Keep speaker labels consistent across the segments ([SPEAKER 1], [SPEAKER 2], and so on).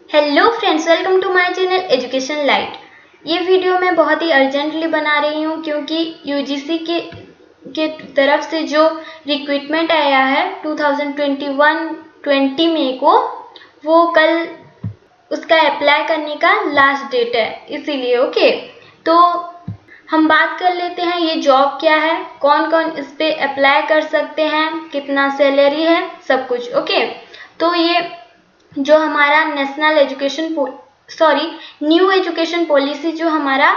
[SPEAKER 1] Hello friends, welcome to my channel education light. ये video मैं बहुत ही अर्जेंटली बना रही हूँ क्योंकि यूजीसी के तरफ से जो रिक्रूटमेंट आया है 2021-20 मई को, वो कल उसका अप्लाई करने का लास्ट डेट है, इसीलिए ओके। तो हम बात कर लेते हैं ये जॉब क्या है, कौन कौन इस पे अप्लाई कर सकते हैं, कितना सैलरी है, सब कुछ ओके। तो ये जो हमारा न्यू एजुकेशन पॉलिसी जो हमारा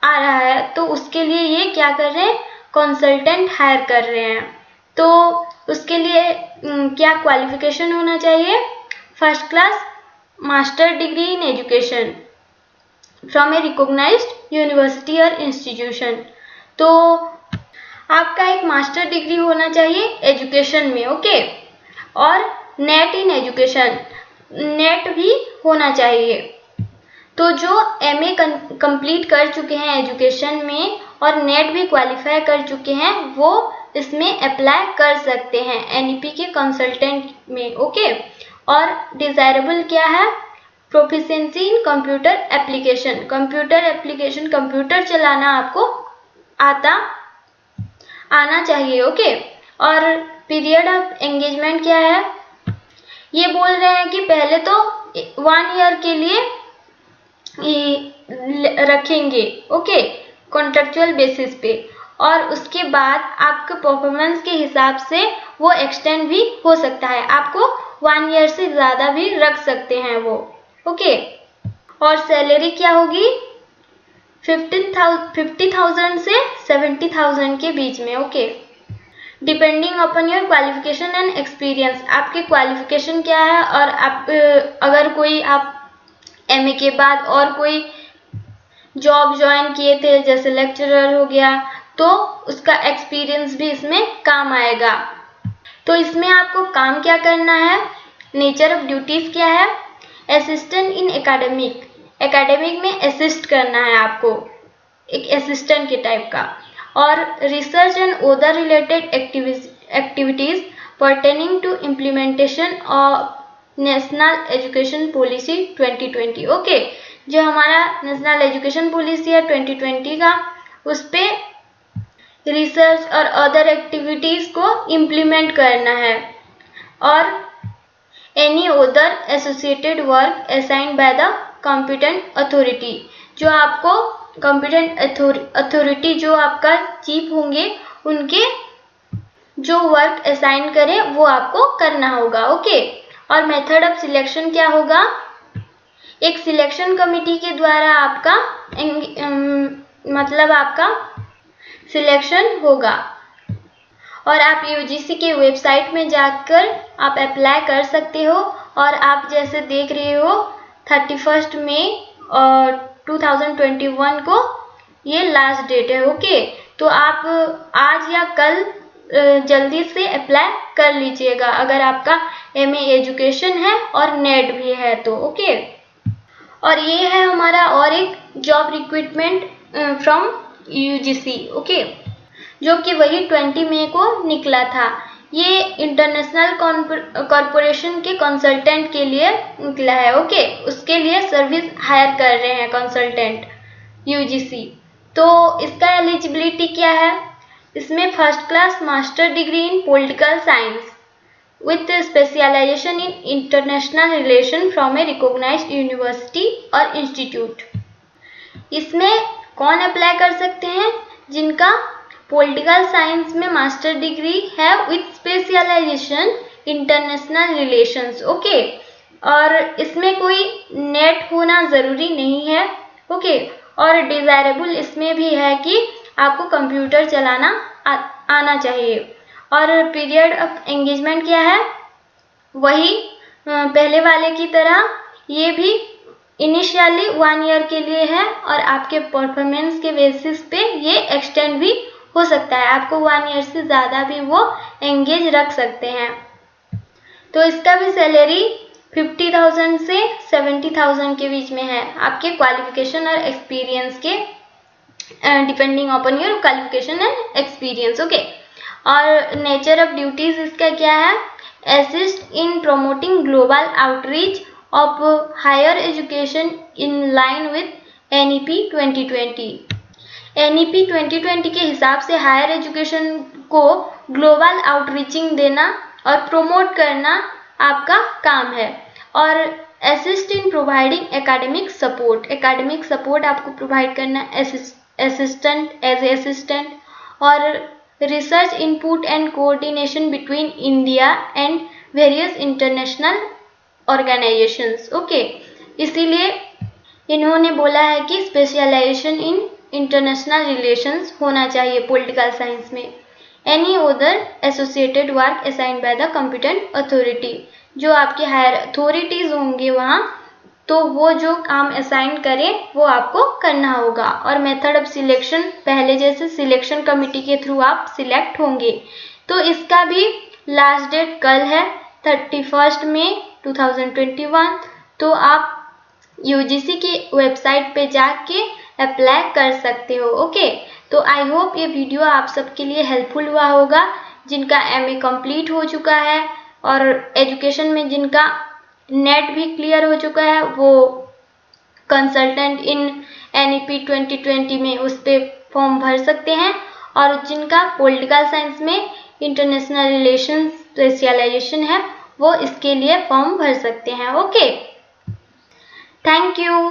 [SPEAKER 1] आ रहा है, तो उसके लिए ये क्या कर रहे हैं, कंसल्टेंट हायर कर रहे हैं। तो उसके लिए क्या क्वालिफिकेशन होना चाहिए, first class master degree in education from a recognised university और इंस्टीट्यूशन। तो आपका एक मास्टर डिग्री होना चाहिए एजुकेशन में ओके, और नेट इन एजुकेशन, नेट भी होना चाहिए। तो जो एमए कंप्लीट कर चुके हैं एजुकेशन में और नेट भी क्वालिफाई कर चुके हैं, वो इसमें अप्लाई कर सकते हैं एनईपी के कंसल्टेंट में ओके। और डिजायरेबल क्या है, प्रोफिशिएंसी इन कंप्यूटर एप्लीकेशन, कंप्यूटर चलाना आपको आना चाहिए ओके। और पीरियड ऑफ एंगेजमेंट क्या है, ये बोल रहे हैं कि पहले तो 1 ईयर के लिए रखेंगे ओके, कॉन्ट्रेक्चुअल बेसिस पे, और उसके बाद आपके परफॉर्मेंस के हिसाब से वो एक्सटेंड भी हो सकता है, आपको 1 ईयर से ज़्यादा भी रख सकते हैं वो ओके। और सैलरी क्या होगी, 50,000 से 70,000 के बीच में okay, depending upon your qualification and experience. आपके क्वालिफिकेशन क्या है, और आप अगर कोई आप एमए के बाद और कोई जॉब ज्वाइन किए थे जैसे लेक्चरर हो गया, तो उसका एक्सपीरियंस भी इसमें काम आएगा। तो इसमें आपको काम क्या करना है, नेचर ऑफ ड्यूटीज क्या है, असिस्टेंट इन एकेडमिक में असिस्ट करना है आपको, एक असिस्टेंट के टाइप का। और research and other related activities pertaining to implementation of national education policy 2020 okay. जो हमारा नेशनल एजुकेशन पॉलिसी है 2020 का, उस पे रिसर्च और अदर एक्टिविटीज को इम्प्लीमेंट करना है। और any other associated work assigned by the competent authority, जो आपको कॉम्पिटेंट अथॉरिटी जो आपका चीफ होंगे, उनके जो वर्क असाइन करें वो आपको करना होगा ओके। और मेथड ऑफ सिलेक्शन क्या होगा, एक सिलेक्शन कमेटी के द्वारा आपका आपका सिलेक्शन होगा। और आप यूजीसी के वेबसाइट में जाकर आप अप्लाई कर सकते हो। और आप जैसे देख रहे हो 31 मई 2021 को ये लास्ट डेट है ओके। तो आप आज या कल जल्दी से अप्लाई कर लीजिएगा अगर आपका एमए एजुकेशन है और नेट भी है तो ओके। और ये है हमारा और एक job recruitment from UGC okay, जो कि वही 20 मई को निकला था। ये इंटरनेशनल कॉरपोरेशन के कंसल्टेंट के लिए निकला है ओके, उसके लिए सर्विस हायर कर रहे हैं कंसल्टेंट यूजीसी। तो इसका एलिजिबिलिटी क्या है, इसमें first class master degree in political science with specialisation in international relation from a recognised university और इंस्टीट्यूट। इसमें कौन अप्लाई कर सकते हैं, जिनका पॉलिटिकल साइंस में मास्टर डिग्री है with specialisation international relations okay. और इसमें कोई नेट होना ज़रूरी नहीं है ओके। और डिज़ायरेबल इसमें भी है कि आपको कंप्यूटर चलाना आना चाहिए। और पीरियड ऑफ एंगेजमेंट क्या है, वही पहले वाले की तरह ये भी इनिशियली 1 ईयर के लिए है, और आपके परफॉर्मेंस के बेसिस पे ये एक्सटेंड भी हो सकता है, आपको 1 ईयर से ज़्यादा भी वो एंगेज रख सकते हैं। तो इसका भी सैलरी 50,000 से 70,000 के बीच में है, आपके क्वालिफिकेशन और एक्सपीरियंस के depending upon your qualification and experience okay. और नेचर ऑफ ड्यूटीज इसका क्या है, assist in promoting global outreach of higher education in line with NEP 2020। NEP 2020 के हिसाब से हायर एजुकेशन को ग्लोबल आउटरीचिंग देना और प्रोमोट करना आपका काम है। और assist in providing academic support आपको प्रोवाइड करना असिस्टेंट एज ए असिस्टेंट। और research input and coordination between India and various international organisations. Okay, इसीलिए इन्होंने बोला है कि स्पेशलाइजेशन इन इंटरनेशनल रिलेशंस होना चाहिए पॉलिटिकल साइंस में। Any other associated work assigned by the competent authority, जो आपके हायर अथॉरिटीज होंगे वहाँ, तो वो जो काम असाइन करें वो आपको करना होगा। और मेथड ऑफ सिलेक्शन पहले जैसे सिलेक्शन कमेटी के थ्रू आप सिलेक्ट होंगे। तो इसका भी लास्ट डेट कल है 31 मई 2021। तो आप यूजीसी की वेबसाइट पे जाके अप्लाई कर सकते हो। ओके, तो आई होप ये वीडियो आप सबके लिए हेल्पफुल हुआ होगा। जिनका एमए कंप्लीट हो चुका है और एजुकेशन में जिनका नेट भी क्लियर हो चुका है, वो कंसल्टेंट इन NEP 2020 में उस पर फॉर्म भर सकते हैं। और जिनका पॉलिटिकल साइंस में इंटरनेशनल रिलेशंस स्पेशलाइजेशन है, वो इसके लिए फॉर्म भर सकते हैं। Okay, thank you.